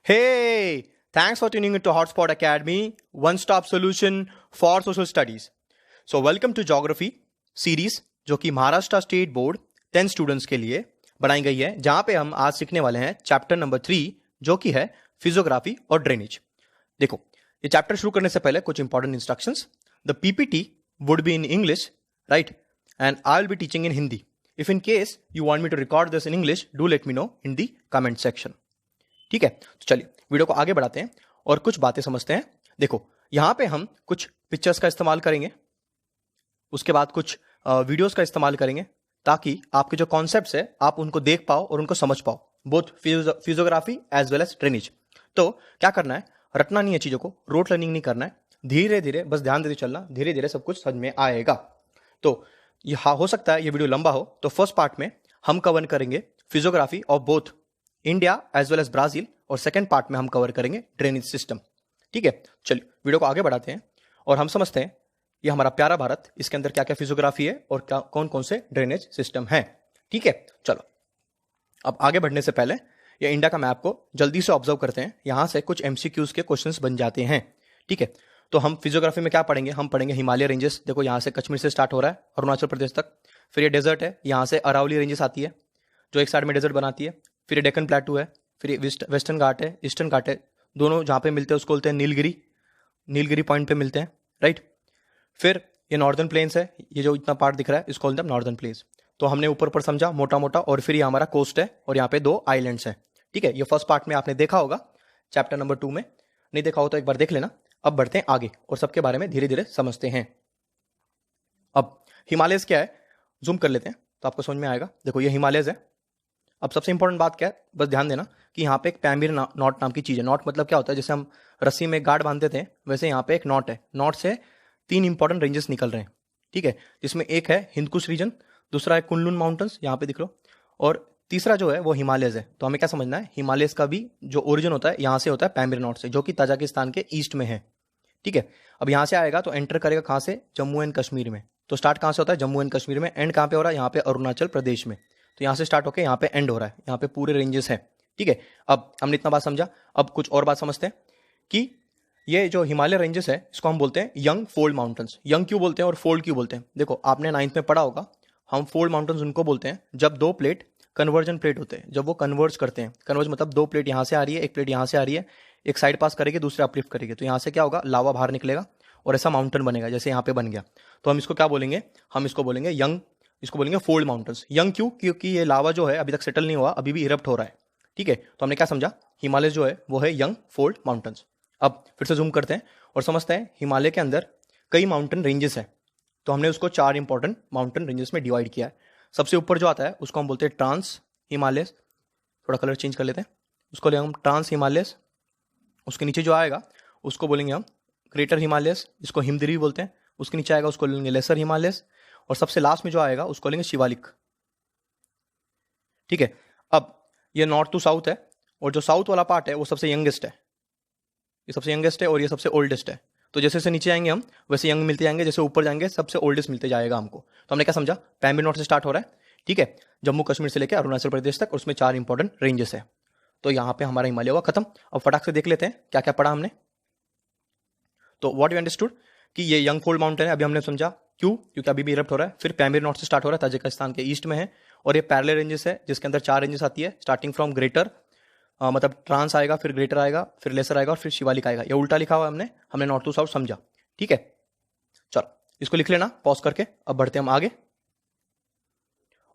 Hey, thanks for tuning into Hotspot Academy, one stop solution for social studies. So, welcome to Geography series जो कि Maharashtra state board 10 students के लिए बनाई गई है, जहां पे हम आज सीखने वाले हैं चैप्टर नंबर 3 जो कि है फिजियोग्राफी और ड्रेनेज। देखो, ये चैप्टर शुरू करने से पहले कुछ important instructions. The PPT would be in English, right, and I will be teaching in Hindi. If in case you want me to record this in English, do let me know in the comment section. ठीक है, तो चलिए video को आगे बढ़ाते हैं और कुछ बातें समझते हैं। देखो, यहां पे हम कुछ पिक्चर्स का इस्तेमाल करेंगे, उसके बाद कुछ वीडियोस का इस्तेमाल करेंगे ताकि आपके जो कॉन्सेप्ट्स है आप उनको देख पाओ और उनको समझ पाओ, both physiography as well as drainage. तो क्या करना है, रटना नहीं है चीजों को, रोट लर्निंग नहीं करना है, धीरे धीरे बस ध्यान देते चलना, धीरे धीरे सब कुछ समझ में आएगा। तो ये हो सकता है ये वीडियो लंबा हो, तो फर्स्ट पार्ट में हम कवर करेंगे physiography of both India as well as Brazil, और सेकेंड पार्ट में हम कवर करेंगे ड्रेनेज सिस्टम। ठीक है, चलिए वीडियो को आगे बढ़ाते हैं और हम समझते हैं ये हमारा प्यारा भारत, इसके अंदर क्या क्या फिजियोग्राफी है और क्या कौन कौन से ड्रेनेज सिस्टम है। ठीक है, चलो अब आगे बढ़ने से पहले ये इंडिया का मैप को जल्दी से ऑब्जर्व करते हैं, यहां से कुछ एमसीक्यूज के क्वेश्चंस बन जाते हैं। ठीक है, तो हम फिजियोग्राफी में क्या पढ़ेंगे, हम पढ़ेंगे हिमालय रेंजेस। देखो, यहां से कश्मीर से स्टार्ट हो रहा है अरुणाचल प्रदेश तक, फिर ये डेजर्ट है, यहां से अरावली रेंजेस आती है जो एक साइड में डेजर्ट बनाती है, फिर ये डेक्कन प्लेटू है, फिर ये वेस्टर्न घाट है, ईस्टर्न घाट है, दोनों जहां पे मिलते हैं उसको बोलते हैं नीलगिरी पॉइंट पे मिलते हैं, राइट। फिर ये नॉर्दर्न प्लेन्स है, ये जो इतना पार्ट दिख रहा है इसको बोलते हैं नॉर्दर्न प्लेन्स। तो हमने ऊपर ऊपर समझा मोटा मोटा, और फिर ये हमारा कोस्ट है और यहाँ पे 2 आइलैंड्स हैं। ठीक है, ये फर्स्ट पार्ट में आपने देखा होगा, चैप्टर नंबर 2 में, नहीं देखा हो तो एक बार देख लेना। अब बढ़ते हैं आगे और सबके बारे में धीरे धीरे समझते हैं। अब हिमालयस क्या है, जूम कर लेते हैं तो आपको समझ में आएगा। देखो, ये हिमालयस है। अब सबसे इंपॉर्टेंट बात क्या है, बस ध्यान देना कि यहाँ पे एक पैम्बीर नॉट नाम की चीज है। नॉट मतलब क्या होता है, जैसे हम रस्सी में गार्ड बांधते थे, वैसे यहाँ पे एक नॉट है। नॉट से 3 इंपॉर्टेंट रेंजेस निकल रहे हैं। ठीक है, जिसमें एक है हिंदकुश रीजन, दूसरा है कुनलुन माउंटेन्स, यहाँ पे दिख लो, और तीसरा जो है वो हिमालयस है। तो हमें क्या समझना है, हिमालयस का भी जो ओरिजिन होता है यहाँ से होता है पैम्बीर नॉट से, जो कि ताजिकिस्तान के ईस्ट में है। ठीक है, अब यहाँ से आएगा तो एंटर करेगा कहाँ से, जम्मू एंड कश्मीर में। तो स्टार्ट कहाँ से होता है, जम्मू एंड कश्मीर में, एंड कहाँ पे हो रहा है, यहाँ पे अरुणाचल प्रदेश में। तो यहाँ से स्टार्ट होकर यहाँ पे एंड हो रहा है, यहाँ पे पूरे रेंजेस है। ठीक है, अब हमने इतना बात समझा, अब कुछ और बात समझते हैं कि ये जो हिमालय रेंजेस है इसको हम बोलते हैं यंग फोल्ड माउंटेन्स। यंग क्यों बोलते हैं और फोल्ड क्यों बोलते हैं, देखो आपने 9th में पढ़ा होगा, हम फोल्ड माउंटेन्स उनको बोलते हैं जब 2 प्लेट कन्वर्जन प्लेट होते हैं, जब वो कन्वर्ज करते हैं। कन्वर्ज मतलब 2 प्लेट यहाँ से आ रही है, एक प्लेट यहाँ से आ रही है, एक साइड पास करेगी, दूसरे अपलिफ्ट करेगी, तो यहाँ से क्या होगा, लावा बाहर निकलेगा और ऐसा माउंटेन बनेगा जैसे यहाँ पे बन गया। तो हम इसको क्या बोलेंगे, हम इसको बोलेंगे यंग, इसको बोलेंगे फोल्ड माउंटेन्स। यंग क्यों, क्योंकि ये लावा जो है अभी तक सेटल नहीं हुआ, अभी भी इरप्ट हो रहा है। ठीक है, तो हमने क्या समझा, हिमालय जो है वो है यंग फोल्ड माउंटेन्स। अब फिर से जूम करते हैं और समझते हैं हिमालय के अंदर कई माउंटेन रेंजेस हैं। तो हमने उसको 4 इंपॉर्टेंट माउंटेन रेंजेस में डिवाइड किया है। सबसे ऊपर जो आता है उसको हम बोलते हैं ट्रांस हिमालयस, थोड़ा कलर चेंज कर लेते हैं, उसको लेंगे हम ट्रांस हिमालयस। उसके नीचे जो आएगा उसको बोलेंगे हम ग्रेटर हिमालयस, जिसको हिमगिरी बोलते हैं। उसके नीचे आएगा उसको लेंगे लेसर हिमालयस, और सबसे लास्ट में जो आएगा उसको लेंगे शिवालिक। ठीक है, अब ये नॉर्थ टू साउथ है, और जो साउथ वाला पार्ट है वो सबसे यंगेस्ट है, ये सबसे यंगेस्ट है और ये सबसे ओल्डेस्ट है। तो जैसे जैसे नीचे आएंगे हम वैसे यंग मिलते जाएंगे, जैसे ऊपर जाएंगे सबसे ओल्डेस्ट मिलते जाएगा हमको। तो हमने क्या समझा, पैम्बीर नॉट से स्टार्ट हो रहा है, ठीक है, जम्मू कश्मीर से लेकर अरुणाचल प्रदेश तक, उसमें 4 इंपॉर्टेंट रेंजेस है। तो यहाँ पे हमारा हिमालय हुआ खत्म। अब फटाक से देख लेते हैं क्या क्या पढ़ा हमने। तो व्हाट यू अंडरस्टूड कि ये यंग फोल्ड माउंटेन है, अभी हमने समझा क्यों, क्योंकि अभी भी इरप्ट हो रहा है। फिर पैम्बीर नॉट से स्टार्ट हो रहा है, ताजिकिस्तान के ईस्ट में है, और ये पैरेलल रेंजेस है जिसके अंदर 4 रेंजेस आती है, स्टार्टिंग फ्रॉम ग्रेटर, मतलब ट्रांस आएगा, फिर ग्रेटर आएगा, फिर लेसर आएगा, और फिर शिवालिक आएगा। ये उल्टा लिखा हुआ है हमने नॉर्थ टू साउथ समझा। ठीक है, चलो इसको लिख लेना पॉज करके। अब बढ़ते हम आगे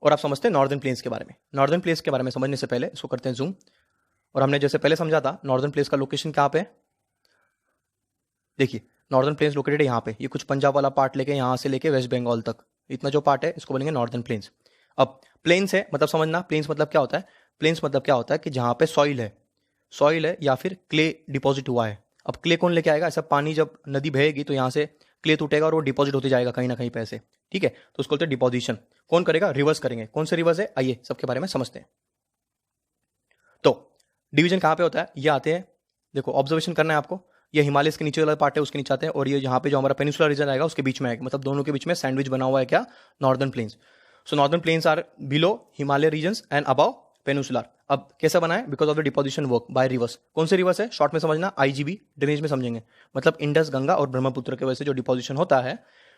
और आप समझते हैं नॉर्दर्न प्लेन्स के बारे में। नॉर्दर्न प्लेन्स के बारे में समझने से पहले इसको करते हैं जूम, और हमने जैसे पहले समझा था नॉर्दर्न प्लेन्स का लोकेशन कहाँ पे है। देखिए, नॉर्दर्न प्लेन्स लोकेटेड है यहाँ पे, ये कुछ पंजाब वाला पार्ट लेके यहाँ से लेके वेस्ट बंगाल तक, इतना जो पार्ट है इसको बोलेंगे नॉर्दर्न प्लेन्स। अब प्लेन्स है मतलब समझना, प्लेन्स मतलब क्या होता है, प्लेन्स मतलब क्या होता है कि जहाँ पे सॉइल है या फिर क्ले डिपॉजिट हुआ है। अब क्ले कौन लेके आएगा, ऐसा पानी जब नदी बहेगी तो यहाँ से क्ले टूटेगा और वो डिपॉजिट होते जाएगा कहीं ना कहीं पे ऐसे। ठीक है, तो उसको बोलते हैं डिपोजिशन। कौन करेगा, रिवर्स करेंगे। कौन से रिवर्स है, आइए सबके बारे में समझते हैं। तो डिवीजन कहाँ पे होता है, ये आते हैं, देखो ऑब्जर्वेशन करना है आपको, ये हिमालय के नीचे वाला पार्ट है उसके नीचे आते हैं, और ये यहाँ पे जो हमारा पेनिनसुलर रीजन आएगा उसके बीच में आएगा, मतलब दोनों के बीच में सैंडविच बना हुआ है क्या, northern plains. So northern plains are below Himalaya regions and above peninsular. अब कैसा बना है? Because of the deposition work by rivers. कौन से रिवर्स है? शॉर्ट में समझना, आईजीबी ड्रेनेज में समझेंगे, मतलब इंडस, गंगा और ब्रह्मपुत्र की वजह से जो डिपोजिशन होता है,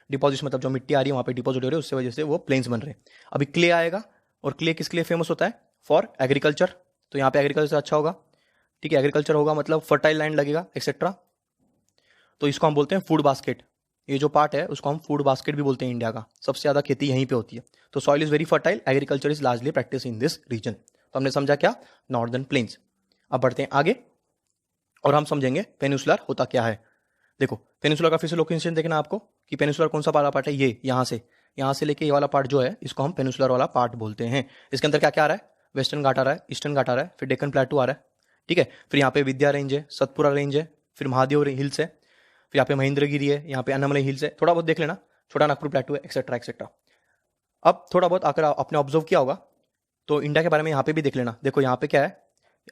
डिपोजिशन मतलब जो मिट्टी आ रही है वहां पे डिपोजिट हो रही है, उससे वजह से वो प्लेन्स बन रहे हैं। अभी क्ले आएगा, और क्ले किसके लिए फेमस होता है? For agriculture. तो यहाँ पे एग्रीकल्चर अच्छा होगा, ठीक है, एग्रीकल्चर होगा मतलब फर्टाइल लैंड लगेगा एक्सेट्रा। तो इसको हम बोलते हैं फूड बास्केट। ये जो पार्ट है उसको हम फूड बास्केट भी बोलते हैं। इंडिया का सबसे ज्यादा खेती यहीं पे होती है। तो soil is very fertile, agriculture is largely practice in this region. तो हमने समझा क्या? Northern plains. अब बढ़ते हैं आगे और हम समझेंगे पेनिनसुलर होता क्या है। देखो, पेनिनसुलर का फिर से लोकेशन देखना आपको कि पेनिनसुलर कौन सा वाला पार्ट है। ये यहाँ से लेके ये वाला पार्ट जो है इसको हम पेनिनसुलर वाला पार्ट बोलते हैं। इसके अंदर क्या क्या आ रहा है? वेस्टर्न घाट आ रहा है, ईस्टर्न घाट आ रहा है, फिर डेक्कन प्लेटू आ रहा है, ठीक है, फिर यहाँ पे विद्या रेंज है, सतपुरा रेंज है, फिर महादेव हिल्स है, फिर यहाँ पे महेंद्रगिरी है, यहाँ पे अन्नामलई हिल्स है, थोड़ा बहुत देख लेना, छोटा नागपुर प्लेटू है, एक्सेट्रा एक्सेट्रा। अब थोड़ा बहुत आकर आपने ऑब्जर्व किया होगा तो इंडिया के बारे में यहाँ पे भी देख लेना। देखो यहाँ पे क्या है?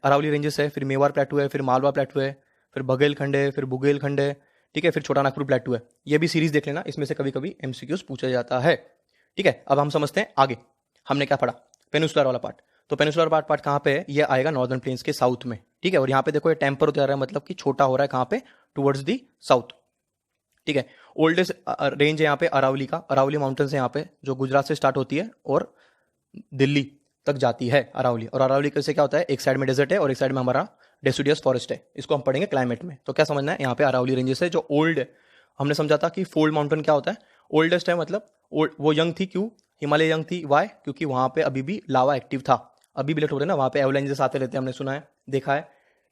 अरावली रेंजेस है, फिर मेवाड़ प्लेटू है, फिर मालवा प्लेटू है, फिर बघेलखंड है, फिर बुगेलखंड है, ठीक है, फिर छोटा नागपुर प्लेटू है। ये भी सीरीज देख लेना, इसमें से कभी कभी एमसीक्यूज पूछा जाता है, ठीक है। अब हम समझते हैं आगे हमने क्या पढ़ा, पेनिनसुलर वाला पार्ट। तो पेनिनसुलर पार्ट कहाँ पे है? ये आएगा नॉर्दर्न प्लेन्स के साउथ में, ठीक है। और यहाँ पे देखो ये टेम्पर होता जा रहा है, मतलब कि छोटा हो रहा है कहाँ पे? टुवर्ड्स दी साउथ, ठीक है। ओल्डेस्ट रेंज है यहाँ पे अरावली का, अरावली माउंटेन्स है यहाँ पे, जो गुजरात से स्टार्ट होती है और दिल्ली तक जाती है अरावली। और अरावली कैसे क्या होता है? एक साइड में डेजर्ट है और एक साइड में हमारा डेसिडियस फॉरेस्ट है। इसको हम पढ़ेंगे क्लाइमेट में। तो क्या समझना है? यहाँ पे अरावली रेंजेस है जो ओल्ड है। हमने समझा था कि फोल्ड माउंटेन क्या होता है? ओल्डेस्ट है, मतलब वो यंग थी। क्यों हिमालय यंग थी? वाई? क्योंकि वहां पे अभी भी लावा एक्टिव था, अभी भी लेट हो रहे हैं ना, वहां पे एवलांचेस आते रहते हैं, हमने सुना है, देखा है,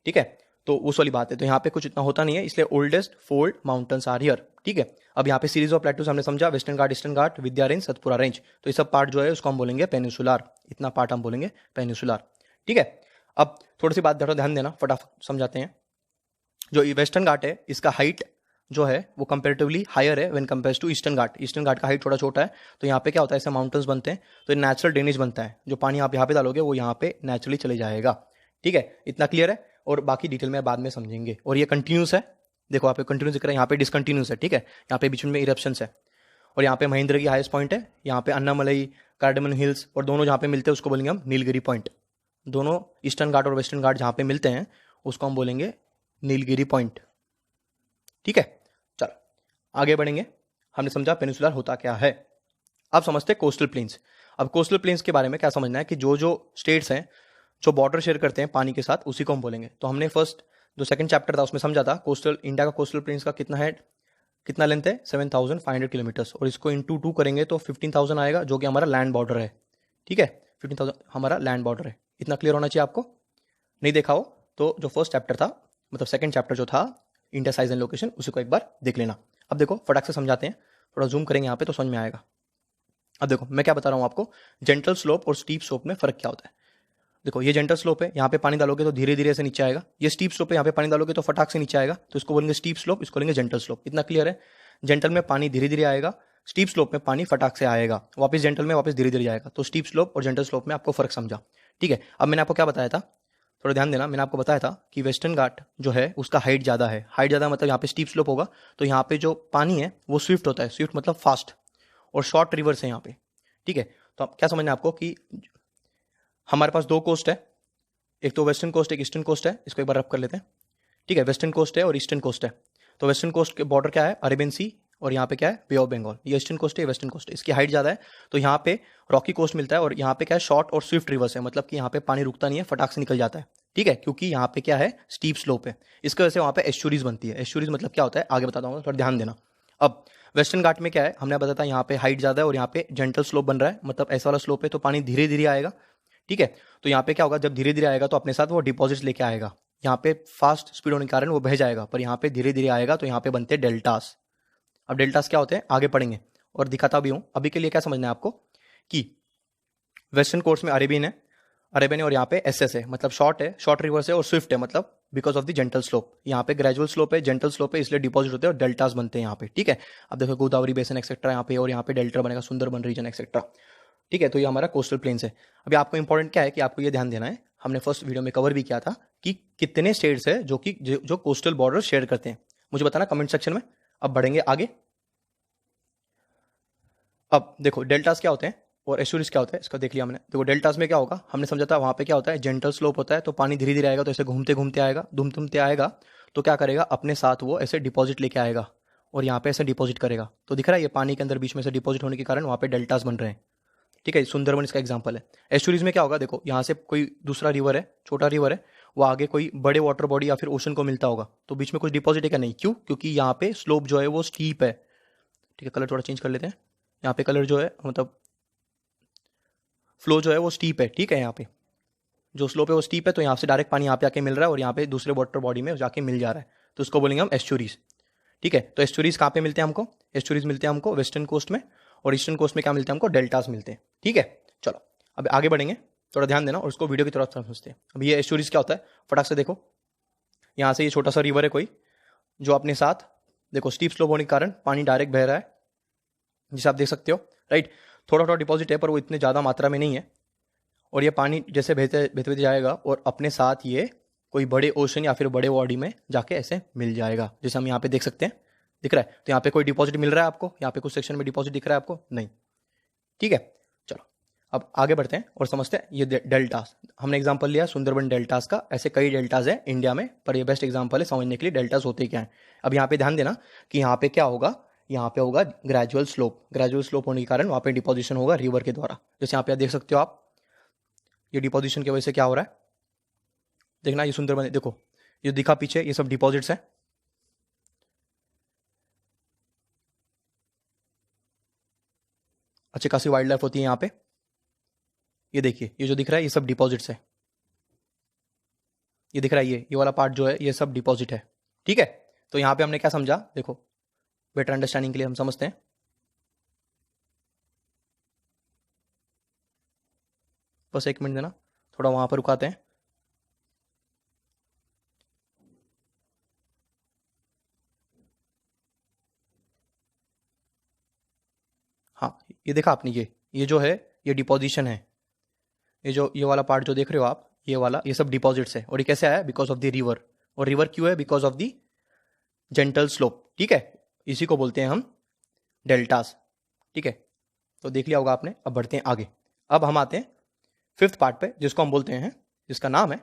ठीक है। तो उस वाली बात है। तो यहाँ पे कुछ इतना होता नहीं है, इसलिए oldest fold mountains are here, ठीक है। अब यहाँ पे सीरीज ऑफ प्लेटूज हमने समझा, वेस्टर्न घाट, ईस्टर्न घाट, विद्या रेंज, सतपुरा रेंज। तो ये सब पार्ट जो है उसको हम बोलेंगे पेनिनसुलर। इतना पार्ट हम बोलेंगे पेनिनसुलर, ठीक है। अब थोड़ी सी बात ध्यान देना, फटाफट समझाते हैं। जो वेस्टर्न घाट है इसका हाइट जो है वो कंपेरेटिवली हायर है when compares to Eastern Ghat. Eastern Ghat का हाइट थोड़ा छोटा है। तो यहाँ पे क्या होता है? ऐसे माउंटेन्स बनते हैं तो नेचुरल ड्रेनेज बनता है, जो पानी आप यहाँ पे डालोगे वो यहाँ पे नेचुरली चले जाएगा, ठीक है। इतना क्लियर है, और बाकी डिटेल में बाद में समझेंगे। और ये कंटिन्यूस है, देखो यहाँ पे कंटिन्यूस दिख रहा है, यहाँ पे डिसकंटिन्यूस है, ठीक है। यहाँ पे बीच में इरप्शंस है, और यहाँ पे महेंद्र की हाईएस्ट पॉइंट है, यहाँ पे अन्नामलई, कार्डेमन हिल्स, और दोनों जहाँ पे मिलते हैं उसको बोलेंगे हम नीलगिरी पॉइंट। दोनों ईस्टर्न घाट और वेस्टर्न घाट जहाँ पे मिलते हैं उसको हम बोलेंगे नीलगिरी पॉइंट, ठीक है। चलो आगे बढ़ेंगे। हमने समझा पेनिनसुलर होता क्या है। अब समझते हैं कोस्टल प्लेन्स। अब कोस्टल प्लेन्स के बारे में क्या समझना है कि जो जो स्टेट्स हैं जो बॉर्डर शेयर करते हैं पानी के साथ, उसी को हम बोलेंगे। तो हमने फर्स्ट जो सेकंड चैप्टर था उसमें समझा था कोस्टल इंडिया का कोस्टल प्लेन्स का कितना है, कितना लेंथ है? 7500 किलोमीटर्स, और इसको इंटू 2 करेंगे तो 15,000 आएगा, जो कि हमारा लैंड बॉर्डर है, ठीक है। 15,000 हमारा लैंड बॉर्डर है। इतना क्लियर होना चाहिए आपको। नहीं देखा हो तो जो फर्स्ट चैप्टर था, मतलब सेकंड चैप्टर जो था इंडिया साइज एंड लोकेशन, उसी को एक बार देख लेना। अब देखो फटाक से समझाते हैं, थोड़ा जूम करेंगे यहाँ पे तो समझ में आएगा। अब देखो मैं क्या बता रहा हूँ आपको, जेंटल स्लोप और स्टीप स्लोप में फर्क क्या होता है। देखो ये जेंटल स्लोप है, यहाँ पे पानी डालोगे तो धीरे धीरे से नीचे आएगा। ये स्टीप स्लोप है, यहाँ पे पानी डालोगे तो फटाक से नीचे आएगा। तो इसको बोलेंगे स्टीप स्लोप, इसको बोलेंगे जेंटल स्लोप। इतना क्लियर है? जेंटल में पानी धीरे धीरे आएगा, स्टीप स्लोप में पानी फटाक से आएगा, वापस जेंटल में वापस धीरे धीरे जाएगा। तो स्टीप स्लोप और जेंटल स्लोप में आपको फर्क समझा, ठीक है। अब मैंने आपको क्या बताया था, थोड़ा ध्यान देना। मैंने आपको बताया था कि वेस्टर्न घाट जो है उसका हाइट ज़्यादा है। हाइट ज़्यादा मतलब यहाँ पे स्टीप स्लोप होगा, तो यहाँ पे जो पानी है वो स्विफ्ट होता है। स्विफ्ट मतलब फास्ट, और शॉर्ट रिवर्स है यहाँ पे, ठीक है। तो क्या समझना है आपको कि हमारे पास दो कोस्ट है, एक तो वेस्टर्न कोस्ट, एक ईस्टर्न कोस्ट है। इसको एक बार रब कर लेते हैं, ठीक है। वेस्टर्न कोस्ट है और ईस्टर्न कोस्ट है। तो वेस्टर्न कोस्ट के बॉर्डर क्या है? अरेबियन सी, और यहाँ पे क्या है? बे ऑफ बंगाल। ये ईस्टर्न कोस्ट है, वेस्टर्न कोस्ट है। इसकी हाइट ज़्यादा है, तो यहाँ पे रॉकी कोस्ट मिलता है, और यहाँ पे क्या है? शॉर्ट और स्विफ्ट रिवर्स है, मतलब कि यहाँ पे पानी रुकता नहीं है, फटाक से निकल जाता है, ठीक है, क्योंकि यहाँ पे क्या है? स्टीप स्लोप है। इसकी वजह से वहाँ पे एस्चुरीज बनती है। एस्चुरीज मतलब क्या होता है आगे बताता हूँ, थोड़ा ध्यान देना। अब वेस्टर्न घाट में क्या है, हमने बताया था यहाँ पे हाइट ज़्यादा है और यहाँ पे जेंटल स्लोप बन रहा है, मतलब ऐसा वाला स्लोप है, तो पानी धीरे धीरे आएगा, ठीक है। तो यहाँ पे क्या होगा, जब धीरे धीरे आएगा तो अपने साथ वो डिपॉजिट लेके आएगा। यहाँ पे फास्ट स्पीड होने के कारण वो बह जाएगा, पर यहाँ पे धीरे धीरे आएगा, तो यहाँ पे बनते हैं डेल्टास। अब डेल्टास क्या होते हैं आगे पढ़ेंगे और दिखाता भी हूँ। अभी के लिए क्या समझना है आपको कि वेस्टर्न कोस्ट में अरेबियन है, और यहाँ पे एसएस है, मतलब शॉर्ट है, शॉर्ट रिवर्स है, और स्विफ्ट है, मतलब because of the gentle slope. यहाँ पे ग्रेजुअल स्लोप है, जेंटल स्लोप है, इसलिए डिपॉजिट होते हैं और डेल्टास बनते हैं यहाँ पे, ठीक है। अब देखो गोदावरी बेसन एक्सेट्रा यहाँ पे, और यहाँ पे डेल्टा बनेगा सुंदरबन रीजन एक्सेट्रा, ठीक है। तो ये हमारा कोस्टल प्लेन्स है। अभी आपको इंपॉर्टेंट क्या है कि आपको ये ध्यान देना है, हमने फर्स्ट वीडियो में कवर भी किया था कि कितने स्टेट्स है जो कोस्टल बॉर्डर शेयर करते हैं। मुझे बताना कमेंट सेक्शन में। अब बढ़ेंगे आगे। अब देखो डेल्टास क्या होते हैं, और एस्चुरीज क्या होता है इसका देख लिया हमने। देखो डेल्टास में क्या होगा, हमने समझा था वहाँ पे क्या होता है, जेंटल स्लोप होता है, तो पानी धीरे धीरे आएगा, तो ऐसे घूमते घूमते आएगा, घूमते आएगा, तो क्या करेगा अपने साथ वो ऐसे डिपॉजिट लेके आएगा और यहाँ पे ऐसे डिपॉजिट करेगा। तो दिख रहा है ये पानी के अंदर बीच में से डिपॉजिट होने के कारण वहाँ पे डेल्टास बन रहे हैं। ठीक है, सुंदरबन इसका एग्जाम्पल है। एस्चुरीज में क्या होगा, देखो यहाँ से कोई दूसरा रिवर है, छोटा रिवर है, वो आगे कोई बड़े वाटर बॉडी या फिर ओशन को मिलता होगा, तो बीच में कुछ डिपॉजिट है क्या, नहीं। क्यों, क्योंकि यहाँ पे स्लोप जो है वो स्टीप है। ठीक है, कलर थोड़ा चेंज कर लेते हैं। यहाँ पे कलर जो है मतलब फ्लो जो है वो स्टीप है। ठीक है, यहाँ पे जो स्लोप है वो स्टीप है, तो यहाँ से डायरेक्ट पानी यहाँ पे आके मिल रहा है और यहाँ पे दूसरे वाटर बॉडी में जाके मिल जा रहा है, तो उसको बोलेंगे हम एस्चुरीज। ठीक है, तो एस्चुरीज कहाँ पे मिलते हैं हमको, एस्चुरीज मिलते हैं हमको वेस्टर्न कोस्ट में, और ईस्टर्न कोस्ट में क्या मिलते हैं हमको, डेल्टास मिलते हैं। ठीक है, चलो अब आगे बढ़ेंगे, थोड़ा ध्यान देना और उसको वीडियो की तरफ समझते हैं। अब ये एस्चुरीज क्या होता है, फटाक से देखो, यहाँ से ये छोटा सा रिवर है कोई, जो अपने साथ देखो स्टीप स्लोप होने के कारण पानी डायरेक्ट बह रहा है, जिसे आप देख सकते हो, राइट। थोड़ा थोड़ा डिपॉजिट है पर वो इतने ज़्यादा मात्रा में नहीं है, और ये पानी जैसे बहते बहते जाएगा और अपने साथ ये कोई बड़े ओशन या फिर बड़े बॉडी में जाके ऐसे मिल जाएगा, जैसे हम यहाँ पे देख सकते हैं, दिख रहा है। तो यहाँ पे कोई डिपॉजिट मिल रहा है आपको, यहाँ पे कुछ सेक्शन में डिपॉजिट दिख रहा है आपको, नहीं। ठीक है, चलो अब आगे बढ़ते हैं और समझते हैं ये डेल्टास। हमने एग्जांपल लिया सुंदरबन डेल्टास का, ऐसे कई डेल्टास है इंडिया में, पर ये बेस्ट एग्जांपल है समझने के लिए डेल्टास होते क्या है। अब यहाँ पे ध्यान देना कि यहाँ पे क्या होगा, यहाँ पे होगा ग्रेजुअल स्लोप, ग्रेजुअल स्लोप होने के कारण वहाँ पे डिपोजिशन होगा रिवर के द्वारा, जैसे यहाँ पे देख सकते हो आप, ये डिपोजिशन की वजह से क्या हो रहा है, देखना ये सुंदरबन, देखो ये दिखा पीछे, ये सब डिपॉजिट्स है। अच्छी खासी वाइल्ड लाइफ होती है यहाँ पे, ये देखिए ये जो दिख रहा है ये सब डिपॉजिट्स है, ये दिख रहा है ये वाला पार्ट जो है ये सब डिपॉजिट है। ठीक है, तो यहाँ पे हमने क्या समझा, देखो बेटर अंडरस्टैंडिंग के लिए हम समझते हैं। बस एक मिनट देना, थोड़ा वहां पर रुकाते हैं। हाँ, ये देखा आपने, ये जो है ये डिपोजिशन है, ये वाला पार्ट जो देख रहे हो आप, ये वाला ये सब डिपॉजिट्स है, और ये कैसे आया, बिकॉज ऑफ द रिवर। और रिवर क्यों है, because of the gentle slope. ठीक है, इसी को बोलते हैं हम डेल्टास। ठीक है, तो देख लिया होगा आपने। अब बढ़ते हैं आगे, अब हम आते हैं फिफ्थ पार्ट पे, जिसको हम बोलते हैं, जिसका नाम है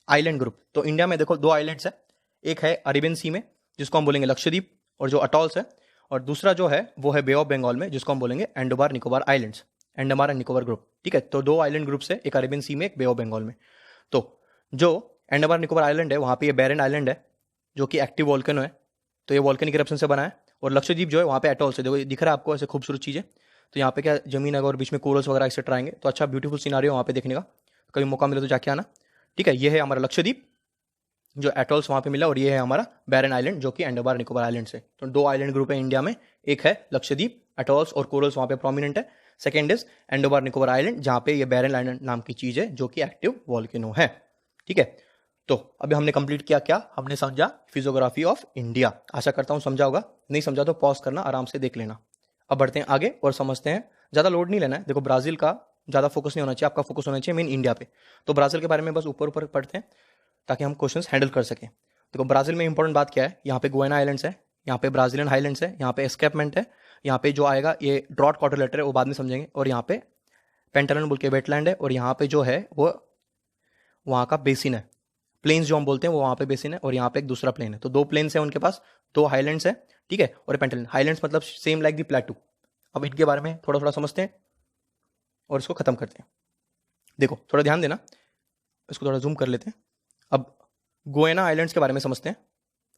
आइलैंड ग्रुप। तो इंडिया में देखो दो आइलैंड्स है, एक है अरेबियन सी में जिसको हम बोलेंगे लक्षद्वीप और जो अटॉल्स है, और दूसरा जो है वो है बे ऑफ बंगाल में जिसको हम बोलेंगे एंडोबार Nicobar islands, Andaman and Nicobar group. ठीक है, तो दो आइलैंड ग्रुप्स है, एक अरेबियन सी में, एक बे ऑफ बंगाल में। तो जो एंडमान निकोबार आइलैंड है वहाँ पे ये बैरन आइलैंड है जो कि एक्टिव वॉल्केनो है, तो ये वॉल्केनिक इरप्शन से बना है। और लक्षद्वीप जो है वहाँ पे एटॉल से, देखो दिख रहा है आपको ऐसे खूबसूरत चीज़ें, तो यहाँ पे क्या जमीन है और बीच में कोरल्स वगैरह एक्सेट्रा आएंगे, तो अच्छा ब्यूटीफुल सीनारी वहाँ पे देखने का, कभी मौका मिले तो जाके आना। ठीक है, ये है हमारा लक्षद्वीप जो एटॉल्स वहाँ पे मिला, और ये है हमारा बैरन आइलैंड जो कि एंडोबार निकोबार आइलैंड से। तो दो आइलैंड ग्रुप है इंडिया में, एक है लक्षद्वीप एटॉल्स और कोरल्स वहाँ पे प्रोमिनेंट है, सेकेंड इज एंडोबार निकोबार आइलैंड जहाँ पे ये बैरन आइलैंड नाम की चीज़ है जो कि एक्टिव वॉल्केनो है। ठीक है, तो अभी हमने कंप्लीट किया, क्या हमने समझा, फिजियोग्राफी ऑफ इंडिया। आशा करता हूँ समझा होगा, नहीं समझा तो पॉज करना, आराम से देख लेना। अब बढ़ते हैं आगे और समझते हैं, ज़्यादा लोड नहीं लेना है। देखो ब्राज़ील का ज़्यादा फोकस नहीं होना चाहिए, आपका फोकस होना चाहिए मेन इंडिया पे। तो ब्राज़ील के बारे में बस ऊपर ऊपर पढ़ते हैं ताकि हम क्वेश्चंस हैंडल कर सकें। देखो ब्राज़ील में इंपॉर्टेंट बात क्या है, यहाँ पे गुयाना आइलैंड्स है, यहाँ पे ब्राज़ीलियन हाईलैंड्स है, यहाँ पे एस्केपमेंट है, यहाँ पे जो आएगा ये ड्रॉट क्वार्टर लेटर है वो बाद में समझेंगे, और यहाँ पे पेंटालन बोल के वेटलैंड है, और यहाँ पे जो है वो वहाँ का बेसिन है, प्लेन्स जो हम बोलते हैं वो वहाँ पे बेसिन है, और यहाँ पे एक दूसरा प्लेन है। तो दो प्लेन्स है उनके पास, दो हाईलैंड्स है। ठीक है, और पेंटालन हाईलैंड्स मतलब सेम लाइक द प्लेटू। अब इनके बारे में थोड़ा थोड़ा समझते हैं और इसको खत्म करते हैं। देखो थोड़ा ध्यान देना, इसको थोड़ा जूम कर लेते हैं। अब गुयाना आइलैंड्स के बारे में समझते हैं।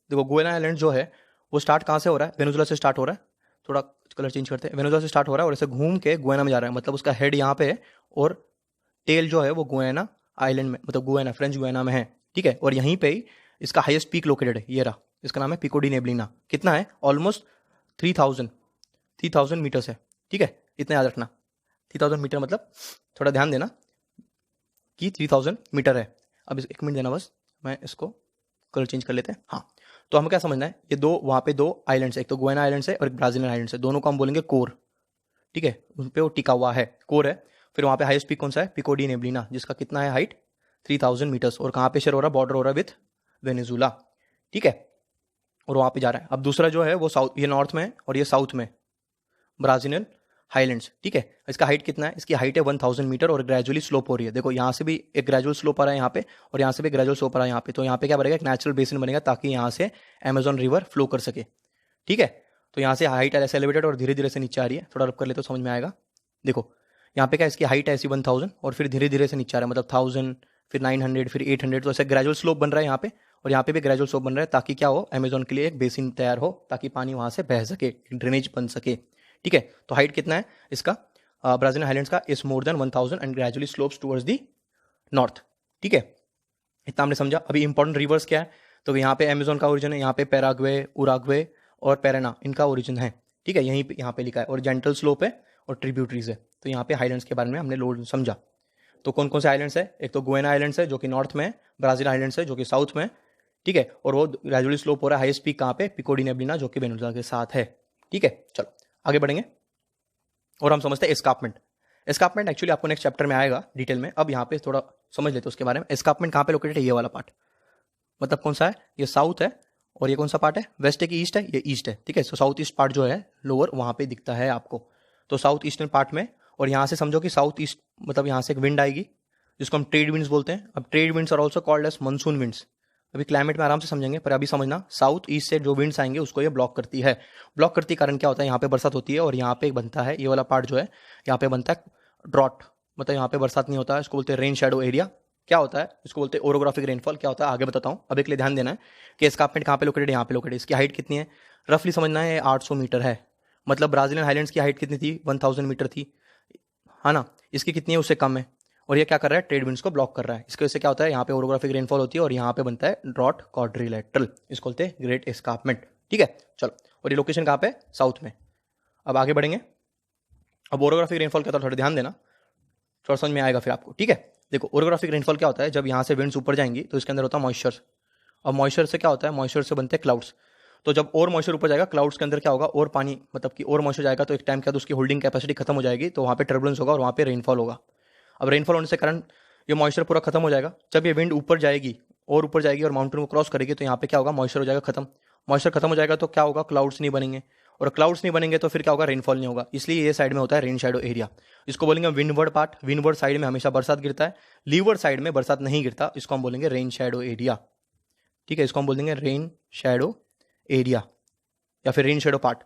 देखो गुयाना आइलैंड जो है वो स्टार्ट कहाँ से हो रहा है, वेनेजुला से स्टार्ट हो रहा है, थोड़ा कलर चेंज करते हैं, वेनेजुला से स्टार्ट हो रहा है और ऐसे घूम के गुयाना में जा रहा है, मतलब उसका हेड यहाँ पे है और टेल जो है वो गुयाना आइलैंड में, मतलब गुयाना फ्रेंच गुयाना में है। ठीक है, और यहीं पे ही इसका हाईएस्ट पीक लोकेटेड है, ये रहा, इसका नाम है पिको डी नेबलिना। कितना है, ऑलमोस्ट 3000 मीटर्स है। ठीक है, इतना याद रखना, 3000 मीटर मतलब थोड़ा ध्यान देना कि 3000 मीटर है। अब एक मिनट देना बस, मैं इसको कलर चेंज कर लेते हैं। हाँ, तो हमें क्या समझना है, ये दो वहाँ पे दो आइलैंड्स है, एक तो गुयाना आइलैंड्स है और एक ब्राज़ीलियन आइलैंड्स है, दोनों को हम बोलेंगे कोर। ठीक है, उन पे वो टिका हुआ है, कोर है। फिर वहाँ पे हाईएस्ट पीक कौन सा है, पिको डी नेबलिना, जिसका कितना है हाइट 3000 मीटर्स, और कहाँ पे शेयर हो रहा है, बॉर्डर हो रहा है विथ वेनेजुला। ठीक है, और वहाँ पे जा रहा है। अब दूसरा जो है वो साउथ, ये नॉर्थ में है और ये साउथ में, ब्राज़ीलियन हाईलैंड्स, ठीक है। इसका हाइट कितना है, इसकी हाइट है 1000 मीटर और ग्रेजुअली स्लोप हो रही है। देखो यहाँ से भी एक ग्रेजुअल स्लोप आ रहा है यहाँ पे और यहाँ से भी ग्रेजुअल स्लोप आ रहा है यहाँ पे। तो यहाँ पे क्या बनेगा, एक नेचुरल बेसिन बनेगा ताकि यहाँ से अमेजोन रिवर फ्लो कर सके, ठीक है। तो यहाँ से हाइट ऐसे एलिवेटेड और धीरे धीरे से नीचे आ रही है, थोड़ा रब कर ले तो समझ में आएगा। देखो यहाँ पे क्या इसकी हाइट है ऐसी 1000 और फिर धीरे धीरे से नीचे आ रहा है, मतलब 1000 फिर 900 फिर 800, तो ऐसे ग्रेजुअल स्लोप बन रहा है यहाँ पे और यहाँ पे भी ग्रेजुअल स्लोप बन रहा है ताकि क्या हो, अमेजोन के लिए एक बेसिन तैयार हो ताकि पानी वहाँ से बह सके, ड्रेनेज बन सके, ठीक है। तो हाइट कितना है इसका ब्राजीलियन हाईलैंड्स का, is more than 1000 and gradually slopes towards the north, ठीक है। इतना हमने समझा। अभी इंपॉर्टेंट रिवर्स क्या है, तो यहाँ पे अमेजोन का ओरिजिन है, यहाँ पे पैराग्वे, उराग्वे और पैराना इनका ओरिजिन है, ठीक है। यहीं पे यहाँ पे लिखा है और जेंटल स्लोप है और ट्रिब्यूटरीज है। तो यहाँ पे हाईलैंड्स के बारे में हमने लोड समझा। तो कौन कौन से आइलैंड्स है, एक तो गुएना आइलैंड्स है जो कि नॉर्थ में है, ब्राजील आइलैंड्स है जो कि साउथ में है, ठीक है। और वो ग्रेजुअली स्लोप हो रहा है, हाईएस्ट पीक कहाँ पे, पिको डी नेब्लिना जो कि वेनेजुएला के साथ है, ठीक है। चलो आगे बढ़ेंगे और हम समझते हैं एस्कार्पमेंट। एस्कार्पमेंट एक्चुअली आपको नेक्स्ट चैप्टर में आएगा डिटेल में, अब यहाँ पे थोड़ा समझ लेते हैं उसके बारे में। एस्कार्पमेंट कहाँ पे लोकेटेड है, ये वाला पार्ट, मतलब कौन सा है, ये साउथ है और ये कौन सा पार्ट है, वेस्ट है कि ईस्ट है, ये ईस्ट है, ठीक है। सो साउथ ईस्ट पार्ट जो है लोअर वहाँ पे दिखता है आपको, तो साउथ ईस्टर्न पार्ट में। और यहाँ से समझो कि साउथ ईस्ट मतलब यहाँ से एक विंड आएगी जिसको हम ट्रेड विंड्स बोलते हैं। अब trade winds are also called as monsoon winds. अभी क्लाइमेट में आराम से समझेंगे, पर अभी समझना साउथ ईस्ट से जो विंड्स आएंगे उसको ये ब्लॉक करती है। ब्लॉक करती कारण क्या होता है, यहाँ पे बरसात होती है और यहाँ पे बनता है ये वाला पार्ट जो है, यहाँ पे बनता है ड्रॉट, मतलब यहाँ पे बरसात नहीं होता है, इसको बोलते हैं रेन शेडो एरिया। क्या होता है, इसको बोलते हैं ओरोग्राफिक रेनफॉल। क्या होता है आगे बताता हूँ, अब एक लिए ध्यान देना है कि एस्कार्पमेंट कहाँ पे लोकेटेड है, यहाँ पे लोकेटेड। इसकी हाइट कितनी है रफली समझना है, 800 मीटर है। मतलब ब्राजीलियन हाईलैंड्स की हाइट कितनी थी, 1000 मीटर थी, है ना। इसकी कितनी है, उससे कम है। और ये क्या कर रहा है, ट्रेड विंड्स को ब्लॉक कर रहा है। इसकी वजह से क्या होता है, यहाँ पे ओरोग्राफिक रेनफॉल होती है और यहाँ पे बनता है ड्रॉट क्वाड्रिलेटरल, इसको बोलते हैं ग्रेट एस्कार्पमेंट, ठीक है। चलो, और ये लोकेशन कहाँ पे, साउथ में। अब आगे बढ़ेंगे। अब ओरोग्राफिक रेनफॉल क्या होता है थोड़ा ध्यान देना, थोड़ा समझ में आएगा फिर आपको, ठीक है। देखो ओरोग्राफिक रेनफॉल क्या होता है, जब यहाँ से विंड्स ऊपर जाएंगी तो इसके अंदर होता है मॉइस्चर। और मॉइस्चर से क्या होता है, मॉइस्चर से बनते हैं क्लाउड्स। तो जब और मॉइस्चर ऊपर जाएगा क्लाउड्स के अंदर क्या होगा, और पानी मतलब कि और मॉइस्चर जाएगा तो एक टाइम के बाद उसकी होल्डिंग कैपेसिटी खत्म हो जाएगी, तो वहाँ पे टर्बुलेंस होगा और वहाँ पे रेनफॉल होगा। अब रेनफॉल होने से कारण ये मॉइस्चर पूरा खत्म हो जाएगा। जब ये विंड ऊपर जाएगी और ऊपर जाएगी और माउंटेन को क्रॉस करेगी तो यहाँ पे क्या होगा, मॉइस्चर हो जाएगा खत्म। मॉइस्चर खत्म हो जाएगा तो क्या होगा, क्लाउड्स नहीं बनेंगे, और क्लाउड्स नहीं बनेंगे तो फिर क्या होगा, रेनफॉल नहीं होगा। इसलिए ये साइड में होता है रेन शैडो एरिया। इसको बोलेंगे विंडवर्ड पार्ट। विंडवर्ड साइड में हमेशा बरसात गिरता है, लीवर्ड साइड में बरसात नहीं गिरता, इसको हम बोलेंगे रेन शैडो एरिया, ठीक है। इसको हम बोलेंगे रेन शैडो एरिया या फिर रेन शैडो पार्ट।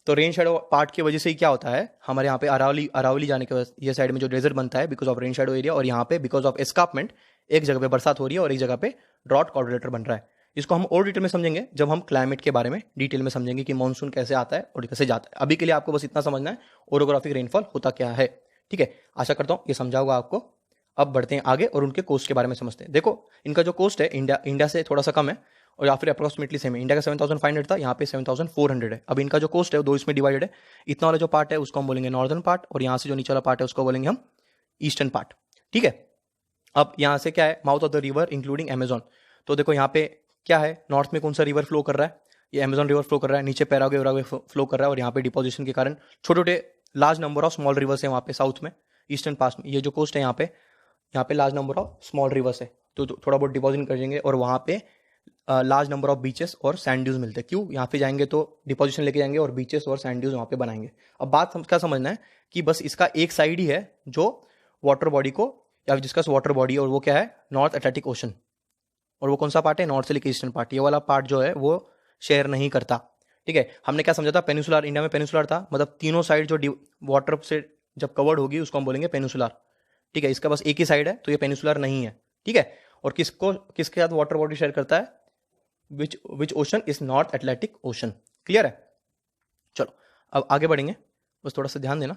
तो रेन शैडो पार्ट की वजह से ही क्या होता है, हमारे यहाँ पे अरावली जाने के वजह ये साइड में जो डेजर्ट बनता है because of rain shadow area, और यहाँ पे बिकॉज ऑफ एस्कार्पमेंट एक जगह पे बरसात हो रही है और एक जगह पे ड्रॉट क्वाड्रिलेटर बन रहा है। इसको हम और डिटेल में समझेंगे जब हम क्लाइमेट के बारे में डिटेल में समझेंगे कि मानसून कैसे आता है और कैसे जाता है। अभी के लिए आपको बस इतना समझना है ओरोग्राफिक रेनफॉल होता क्या है, ठीक है। आशा करता हूँ ये समझा होगा आपको। अब बढ़ते हैं आगे और उनके कोस्ट के बारे में समझते हैं। देखो इनका जो कोस्ट है इंडिया से थोड़ा सा कम है और या फिर अप्रोक्सीमेटली सेम है। इंडिया का 7500 था, यहाँ पे 7400 है। अब इनका जो कोस्ट है वो दो इसमें डिवाइडेड है। इतना वाला जो पार्ट है उसको हम बोलेंगे नॉर्दर्न पार्ट और यहाँ से जो नीचे वाला पार्ट है उसको बोलेंगे हम ईस्टर्न पार्ट, ठीक है। अब यहाँ से क्या है, mouth of the river including Amazon. तो देखो यहाँ पे क्या है, नॉर्थ में कौन सा रिवर फ्लो कर रहा है, ये अमेजोन रिवर फ्लो कर रहा है, नीचे पैराग्वे फ्लो कर रहा है और यहाँ पे डिपोजिशन के कारण छोटे छोटे large number of small reverse है वहाँ पे साउथ में, ईस्टर्न पास में। ये जो कोस्ट है यहाँ पे large number of small reverse है, तो थोड़ा बहुत डिपोजिशन कर देंगे और वहाँ पे लार्ज नंबर ऑफ बीचेस और सैंड ड्यूज मिलते हैं। क्यों, यहाँ पे जाएंगे तो डिपोजिशन लेके जाएंगे और बीचेस और सैंड ड्यूज वहाँ पे बनाएंगे। अब बात क्या समझना है कि बस इसका एक साइड ही है जो वाटर बॉडी को या जिसका वाटर बॉडी, और वो क्या है, नॉर्थ अटलांटिक ओशन। और वो कौन सा पार्ट है, नॉर्थ से लेकर ईस्टर्न पार्ट। ये वाला पार्ट जो है वो शेयर नहीं करता, ठीक है। हमने क्या समझा था, पेनिसुलर, इंडिया में पेनिसुलर था, मतलब तीनों साइड जो वाटर से जब कवर्ड होगी उसको हम बोलेंगे पेनिसुलर, ठीक है। इसका बस एक ही साइड है तो ये पेनिसुलर नहीं है, ठीक है। और किसके साथ वाटर बॉडी शेयर करता है, which ocean is North Atlantic Ocean, clear है। चलो अब आगे बढ़ेंगे, बस थोड़ा सा ध्यान देना।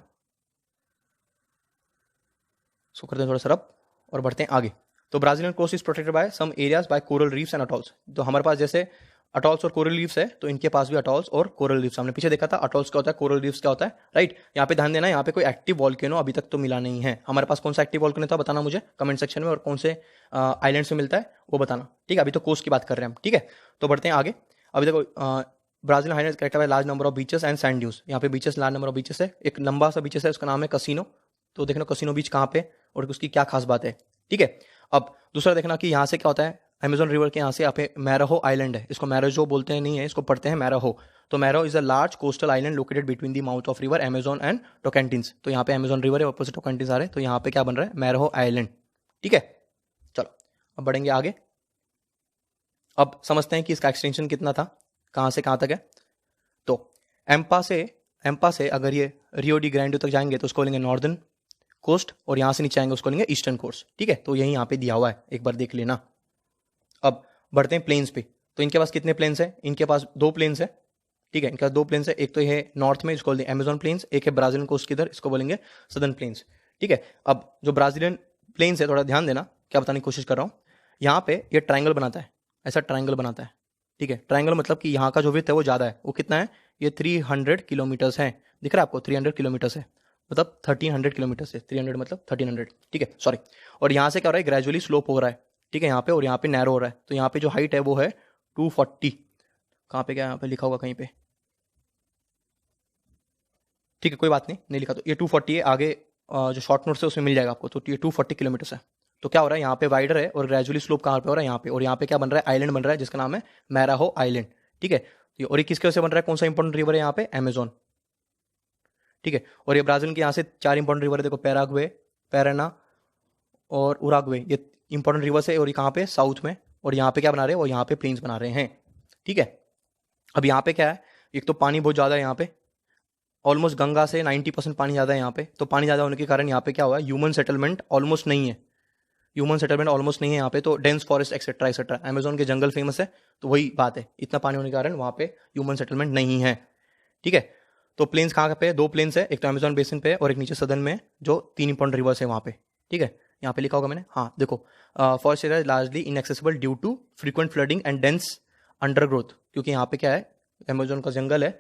सो करते हैं थोड़ा सा रब और बढ़ते हैं आगे। तो Brazilian coast is protected by some areas by coral reefs and atolls. तो हमारे पास जैसे अटॉल्स और कोरल रीफ्स है तो इनके पास भी अटॉल्स और कोरल रीफ्स, हमने पीछे देखा था अटॉल्स क्या होता है, कोरल रीफ्स क्या होता है, राइट। यहाँ पे ध्यान देना, यहाँ पे कोई एक्टिव वॉल्केनो अभी तक तो मिला नहीं है। हमारे पास कौन सा एक्टिव वॉल्केनो था बताना मुझे कमेंट सेक्शन में, और कौन से आइलैंड्स में मिलता है वो बताना, ठीक है। अभी तो कोस्ट की बात कर रहे हैं हम, ठीक है। तो बढ़ते हैं आगे। अभी देखो Brazil highlands connected by large number of beaches and sand dunes. यहाँ पे beaches, large number of beaches है। एक लंबा सा बीचेस है उसका नाम है कसिनो। तो देखना कसिनो बीच कहाँ पे और उसकी क्या खास बात है, ठीक है। अब दूसरा देखना कि यहाँ से क्या होता है, अमेजोन रिवर के यहाँ से यहाँ पे मैराहो आइलैंड है, इसको मैराजो बोलते हैं नहीं है, इसको पढ़ते हैं मैराहो। तो Marajo is a large coastal island located between the mouth of river Amazon and Tocantins. तो यहाँ पे अमेजोन रिवर है, ऑपोजिट टोकेंटिन्स आ रहे हैं, तो यहाँ पे क्या बन रहा है, मैरो आइलैंड। ठीक है, चलो अब बढ़ेंगे आगे। अब समझते हैं कि इसका एक्सटेंशन कितना था, कहाँ से कहाँ तक है। तो एम्पा से अगर ये रियो डी ग्रैंडे तक जाएंगे तो उसको लेंगे नॉर्दर्न कोस्ट, और यहां से नीचे आएंगे उसको लेंगे ईस्टर्न कोस्ट। ठीक है, तो यही यहाँ पे दिया हुआ है, एक बार देख लेना। अब बढ़ते हैं प्लेन्स पे। तो इनके पास कितने प्लेन्स है, इनके पास 2 प्लेन्स है। ठीक है, इनके पास 2 प्लेन्स है, एक तो ये नॉर्थ में इसको बोलते हैं अमेजोन प्लेन्स, एक है ब्राजीलियन कोस्ट किधर, इसको बोलेंगे सदर्न प्लेन्स। ठीक है, अब जो ब्राजीलियन प्लेन्स है, थोड़ा ध्यान देना क्या बताने की कोशिश कर रहा हूँ। यहाँ पे ये ट्राइंगल बनाता है, ऐसा ट्राइंगल बनाता है। ठीक है, ट्राइंगल मतलब कि यहाँ का जो विड्थ है वो ज्यादा है। वो कितना है, ये 300 किलोमीटर्स है, दिख रहा है आपको, 300 किलोमीटर्स है, मतलब 1300 किलोमीटर से 300 मतलब 1300। ठीक है, सॉरी। और यहाँ से क्या हो रहा है, ग्रेजुअली स्लोप हो रहा है। ठीक है, यहाँ पे, और यहाँ पे नैरो हो रहा है। तो यहाँ पे जो हाइट है वो है 240। कहाँ पे, क्या यहाँ पे लिखा होगा कहीं पे, ठीक है कोई बात नहीं, नहीं लिखा तो ये 240 है। आगे जो शॉर्ट नोट्स है उसमें मिल जाएगा आपको। तो ये 240 किलोमीटर है। तो क्या हो रहा है, यहाँ पे वाइडर है और ग्रेजुअली स्लोप कहाँ पे हो रहा है, यहाँ पे। और यहाँ पे क्या बन रहा है, आइलैंड बन रहा है जिसका नाम है मैराहो आइलैंड। ठीक है, और ये किसके वजह से बन रहा है, कौन सा इंपॉर्टेंट रिवर है यहाँ पे, अमेजोन। ठीक है, और ये ब्राजील के यहाँ से 4 इंपॉर्टेंट रिवर है, देखो पैराग्वे, पैराना और उराग्वे, ये इंपॉर्टेंट रिवर्स है। और ये कहाँ पे, साउथ में। और यहाँ पे क्या बना रहे हैं, और यहाँ पे प्लेन्स बना रहे हैं। ठीक है, अब यहाँ पे क्या है, एक तो पानी बहुत ज़्यादा है यहाँ पे, ऑलमोस्ट गंगा से 90% पानी ज़्यादा है यहाँ पे। तो पानी ज़्यादा होने के कारण यहाँ पे क्या हुआ है, ह्यूमन सेटलमेंट ऑलमोस्ट नहीं है, ह्यूमन सेटलमेंट ऑलमोस्ट नहीं है यहाँ पे। तो dense forest etcetera etcetera, Amazon के जंगल फेमस है, तो वही बात है, इतना पानी होने के कारण वहाँ पे ह्यूमन सेटलमेंट नहीं है। ठीक है, तो प्लेन्स कहाँ पे, 2 प्लेन्स है, एक तो अमेजोन बेसिन पे है और एक नीचे सदर्न में जो 3 इंपॉर्टेंट रिवर्स है वहाँ पे। ठीक है, यहाँ पे लिखा होगा मैंने, हाँ देखो, forest area largely inaccessible due to frequent flooding and dense undergrowth. क्योंकि यहाँ पे क्या है, अमेजोन का जंगल है,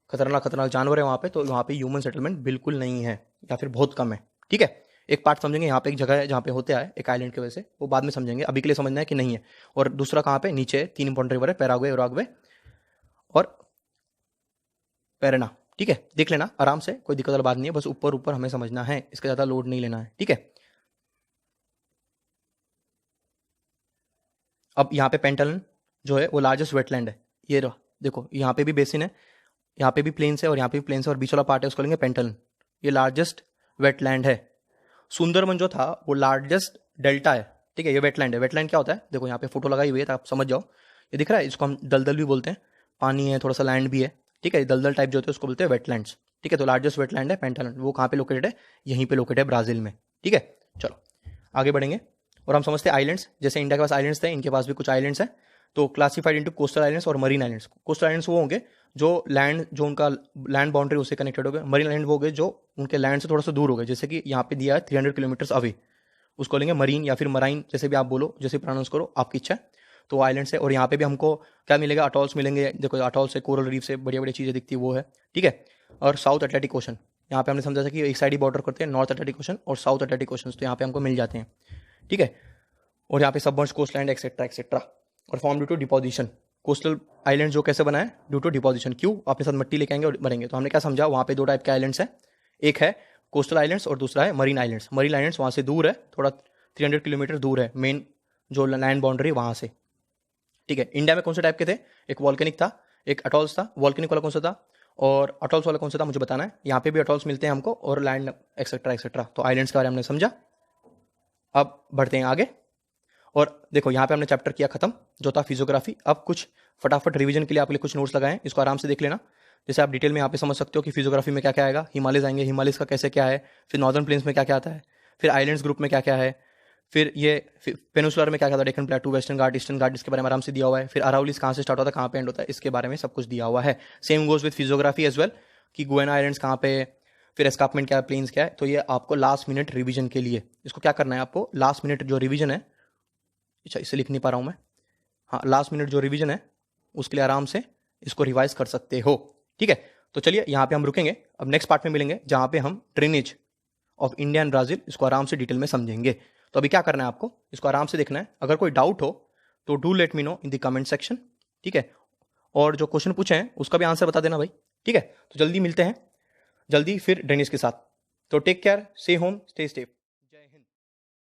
खतरनाक जानवर है वहाँ पे, तो वहाँ पे ह्यूमन सेटलमेंट बिल्कुल नहीं है या फिर बहुत कम है। ठीक है, एक पार्ट समझेंगे, यहाँ पे एक जगह है जहाँ पे होते आए एक आइलैंड की वजह से, वो बाद में समझेंगे, अभी के लिए समझना है कि नहीं है। और दूसरा कहाँ पे, नीचे 3 इंपॉर्टेंट रिवर है, पैराग्वे, उराग्वे और पैराना। ठीक है, देख लेना आराम से, कोई दिक्कत वाली बात नहीं है, बस ऊपर ऊपर हमें समझना है, इसका ज्यादा लोड नहीं लेना है। ठीक है, अब यहाँ पे पेंटालन जो है वो लार्जेस्ट वेटलैंड है, ये रहा देखो, यहाँ पे भी बेसिन है, यहाँ पे भी प्लेन्स है और यहाँ पे भी प्लेन्स है, और बीच वाला पार्ट है उसको लेंगे पेंटालन, ये लार्जेस्ट वेटलैंड है। सुंदरबन जो था वो लार्जेस्ट डेल्टा है। ठीक है, ये वेटलैंड है। वेटलैंड क्या होता है, देखो यहाँ पे फोटो लगाई हुई है तो आप समझ जाओ, ये दिख रहा है, इसको हम दलदल भी बोलते हैं, पानी है, थोड़ा सा लैंड भी है। ठीक है, दलदल टाइप जो होते हैं उसको बोलते हैं वेटलैंड्स। ठीक है, तो लार्जेस्ट वेटलैंड है पेंटालन, वो कहाँ पे लोकेटेड है, यहीं पे लोकेटेड है, ब्राजील में। ठीक है, चलो आगे बढ़ेंगे और हम समझते हैं आइलैंड्स। जैसे इंडिया के पास आइलैंड्स थे, इनके पास भी कुछ आइलैंड्स हैं। तो क्लासिफाइड इनटू कोस्टल आइलैंड्स और मरीन आइलैंड्स। कोस्टल आइलैंड्स वो होंगे जो लैंड, जो उनका लैंड बाउंड्री उससे कनेक्टेड हो गए। मरीन आइलैंड वो हो गए जो उनके लैंड से थोड़ा सा दूर हो गए, जैसे कि यहाँ पे दिया है 300 किलोमीटर अवे, उसको लेंगे मरीन या फिर मराइन, जैसे भी आप बोलो, जैसे प्रोनाउंस करो, आपकी इच्छा है। तो आइलैंड्स है, और यहाँ पे भी हमको क्या मिलेगा, अटॉल्स मिलेंगे। देखो अटॉल से, कोरल रीफ से बढ़िया बढ़िया चीज़ें दिखती है, वो है। ठीक है, और साउथ अटलांटिक ओशन, यहाँ पे हमने समझा था कि एक साइड ही बॉर्डर करते हैं, नॉर्थ अटलांटिक ओशन और साउथ अटलांटिक ओशन, तो यहाँ पे हमको मिल जाते हैं। ठीक है, और यहाँ पे submerge coast land etcetera etcetera, और form due to deposition. Coastal island जो कैसे बना है, ड्यू टू डिपोजिशन। क्यों, अपने साथ मिट्टी लेके आएंगे और मरेंगे। तो हमने क्या समझा, वहाँ पे 2 टाइप के आइलैंड्स हैं, एक है कोस्टल आइलैंड्स और दूसरा है मरीन आइलैंड्स। मरीन आइलैंड्स वहाँ से दूर है, थोड़ा 300 किलोमीटर दूर है मेन जो लैंड बाउंड्री वहाँ से। ठीक है, इंडिया में कौन से टाइप के थे, एक वॉल्केनिक था, एक अटॉल्स था। वॉल्केनिक वाला कौन सा था और अटॉल्स वाला कौन सा था, मुझे बताना है। यहाँ पे भी अटॉल्स मिलते हैं हमको, और लैंड एक्सेट्रा एक्सेट्रा। तो आइलैंड्स के बारे में हमने समझा। अब बढ़ते हैं आगे, और देखो यहाँ पे हमने चैप्टर किया खत्म जो था फिजियोग्राफी। अब कुछ फटाफट रिवीजन के लिए आपके लिए कुछ नोट्स लगाए, इसको आराम से देख लेना। जैसे आप डिटेल में यहाँ पे समझ सकते हो कि फिजियोग्राफी में क्या क्या आएगा। हिमालयज आएंगे, हिमालयज का कैसे क्या है, फिर नॉर्दर्न प्लेन्स में क्या क्या आता है, फिर आइलैंड्स ग्रुप में क्या क्या है, फिर ये पेनिनसुलर में क्या क्या था, डेक्कन प्लेटू, वेस्टर्न घाट, ईस्टर्न घाट, इसके बारे में आराम से दिया हुआ है। फिर अरावलीज कहाँ से स्टार्ट होता है, कहाँ पे एंड होता है, इसके बारे में सब कुछ दिया हुआ है। Same goes with physiography as well, कि गुयाना आइलैंड्स कहाँ पे, फिर एस्कार्पमेंट क्या है, प्लेन्स क्या है। तो ये आपको लास्ट मिनट रिवीजन के लिए, इसको क्या करना है आपको, लास्ट मिनट जो रिवीजन है, अच्छा इसे लिख नहीं पा रहा हूँ मैं, हाँ लास्ट मिनट जो रिवीजन है उसके लिए आराम से इसको रिवाइज कर सकते हो। ठीक है, तो चलिए यहाँ पे हम रुकेंगे, अब नेक्स्ट पार्ट में मिलेंगे जहाँ पे हम drainage of India and Brazil, इसको आराम से डिटेल में समझेंगे। तो अभी क्या करना है आपको, इसको आराम से देखना है। अगर कोई डाउट हो तो do let me know in the comment section. ठीक है, और जो क्वेश्चन पूछे हैं उसका भी आंसर बता देना भाई। ठीक है, तो जल्दी मिलते हैं, जल्दी फिर ड्रेनेज के साथ। तो take care, stay home, stay safe.